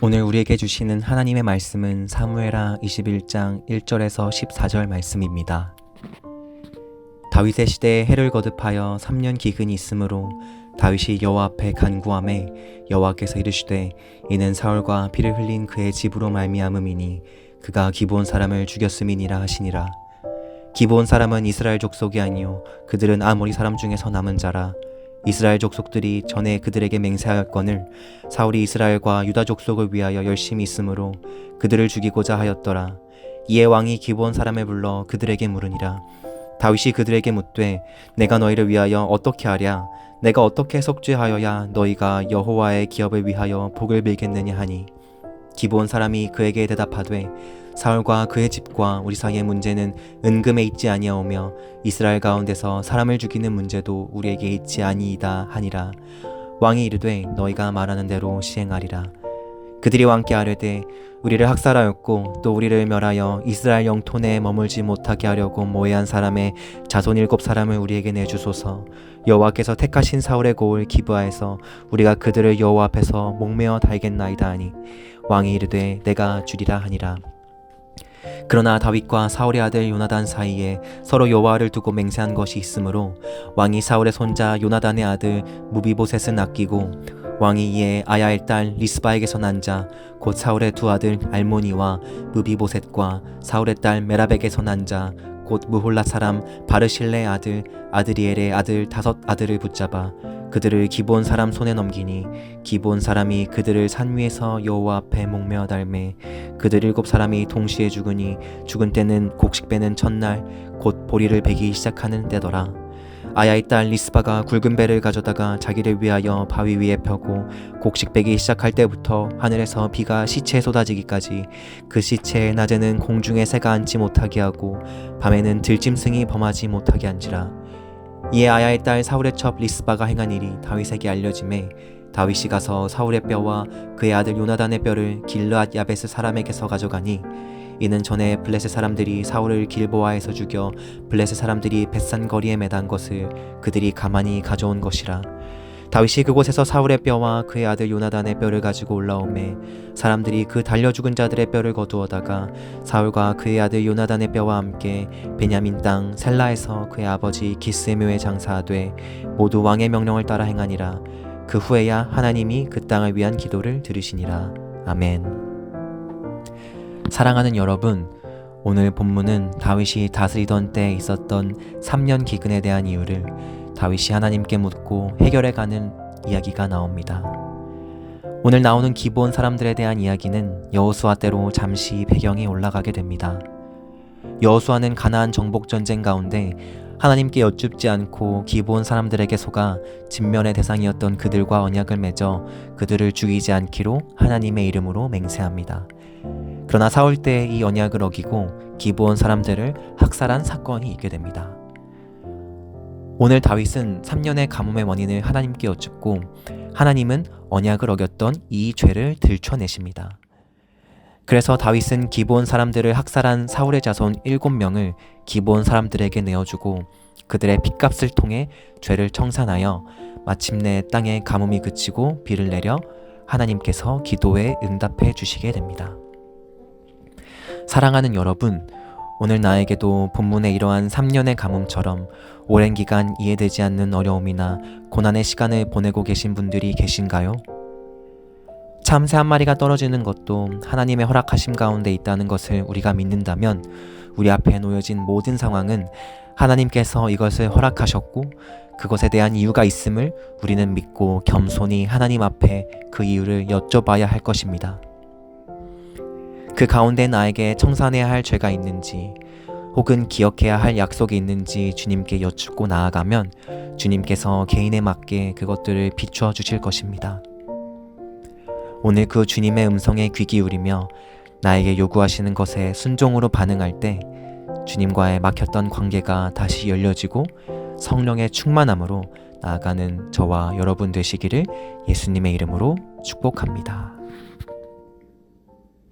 오늘 우리에게 주시는 하나님의 말씀은 사무엘하 21장 1절에서 14절 말씀입니다. 다윗의 시대에 해를 거듭하여 3년 기근이 있으므로 다윗이 여호와 앞에 간구하매 여호와께서 이르시되 이는 사울과 피를 흘린 그의 집으로 말미암음이니 그가 기브온 사람을 죽였음이니라 하시니라. 기브온 사람은 이스라엘 족속이 아니요 그들은 아모리 사람 중에서 남은 자라. 이스라엘 족속들이 전에 그들에게 맹세하였거늘 사울이 이스라엘과 유다 족속을 위하여 열심히 있으므로 그들을 죽이고자 하였더라. 이에 왕이 기브온 사람을 불러 그들에게 물으니라. 다윗이 그들에게 묻되 내가 너희를 위하여 어떻게 하랴? 내가 어떻게 속죄하여야 너희가 여호와의 기업을 위하여 복을 빌겠느냐 하니 기브온 사람이 그에게 대답하되 사울과 그의 집과 우리 사이의 문제는 은금에 있지 아니하오며 이스라엘 가운데서 사람을 죽이는 문제도 우리에게 있지 아니이다 하니라. 왕이 이르되 너희가 말하는 대로 시행하리라. 그들이 왕께 아뢰되 우리를 학살하였고 또 우리를 멸하여 이스라엘 영토 내에 머물지 못하게 하려고 모해한 사람의 자손 7사람을 우리에게 내주소서. 여호와께서 택하신 사울의 고을 기브아에서 우리가 그들을 여호와 앞에서 목매어 달겠나이다 하니 왕이 이르되 내가 주리라 하니라. 그러나 다윗과 사울의 아들 요나단 사이에 서로 여호와를 두고 맹세한 것이 있으므로 왕이 사울의 손자 요나단의 아들 무비보셋은 아끼고 왕이 이에 아야의 딸 리스바에게서 난 자 곧 사울의 두 아들 알모니와 무비보셋과 사울의 딸 메랍에게서 난 자 곧 무홀라 사람 바르실레의 아들 아드리엘의 아들 5 아들을 붙잡아 그들을 기브온 사람 손에 넘기니 기브온 사람이 그들을 산 위에서 여호와 앞에 목매어 달매 그들 7사람이 동시에 죽으니 죽은 때는 곡식 베는 첫날 곧 보리를 베기 시작하는 때더라. 아야의 딸 리스바가 굵은 배를 가져다가 자기를 위하여 바위 위에 펴고 곡식 베기 시작할 때부터 하늘에서 비가 시체에 쏟아지기까지 그 시체에 낮에는 공중에 새가 앉지 못하게 하고 밤에는 들짐승이 범하지 못하게 한지라. 이에 아야의 딸 사울의 첩 리스바가 행한 일이 다윗에게 알려지매 다윗이 가서 사울의 뼈와 그의 아들 요나단의 뼈를 길르앗 야베스 사람에게서 가져가니 이는 전에 블레셋 사람들이 사울을 길보아에서 죽여 블레셋 사람들이 벳산 거리에 매단 것을 그들이 가만히 가져온 것이라. 다윗이 그곳에서 사울의 뼈와 그의 아들 요나단의 뼈를 가지고 올라오매 사람들이 그 달려 죽은 자들의 뼈를 거두어다가 사울과 그의 아들 요나단의 뼈와 함께 베냐민 땅 셀라에서 그의 아버지 기스의 묘에 장사하되 모두 왕의 명령을 따라 행하니라. 그 후에야 하나님이 그 땅을 위한 기도를 들으시니라. 아멘. 사랑하는 여러분, 오늘 본문은 다윗이 다스리던 때에 있었던 3년 기근에 대한 이유를 다윗이 하나님께 묻고 해결해가는 이야기가 나옵니다. 오늘 나오는 기브온 사람들에 대한 이야기는 여호수아 때로 잠시 배경이 올라가게 됩니다. 여호수아는 가나안 정복 전쟁 가운데 하나님께 여쭙지 않고 기브온 사람들에게 속아 진멸의 대상이었던 그들과 언약을 맺어 그들을 죽이지 않기로 하나님의 이름으로 맹세합니다. 그러나 사울 때 이 언약을 어기고 기브온 사람들을 학살한 사건이 있게 됩니다. 오늘 다윗은 3년의 가뭄의 원인을 하나님께 여쭙고 하나님은 언약을 어겼던 이 죄를 들춰내십니다. 그래서 다윗은 기브온 사람들을 학살한 사울의 자손 7명을 기브온 사람들에게 내어주고 그들의 핏값을 통해 죄를 청산하여 마침내 땅에 가뭄이 그치고 비를 내려 하나님께서 기도에 응답해 주시게 됩니다. 사랑하는 여러분, 오늘 나에게도 본문의 이러한 3년의 가뭄처럼 오랜 기간 이해되지 않는 어려움이나 고난의 시간을 보내고 계신 분들이 계신가요? 참새 한 마리가 떨어지는 것도 하나님의 허락하심 가운데 있다는 것을 우리가 믿는다면 우리 앞에 놓여진 모든 상황은 하나님께서 이것을 허락하셨고 그것에 대한 이유가 있음을 우리는 믿고 겸손히 하나님 앞에 그 이유를 여쭤봐야 할 것입니다. 그 가운데 나에게 청산해야 할 죄가 있는지 혹은 기억해야 할 약속이 있는지 주님께 여쭙고 나아가면 주님께서 개인에 맞게 그것들을 비추어 주실 것입니다. 오늘 그 주님의 음성에 귀 기울이며 나에게 요구하시는 것에 순종으로 반응할 때 주님과의 막혔던 관계가 다시 열려지고 성령의 충만함으로 나아가는 저와 여러분 되시기를 예수님의 이름으로 축복합니다.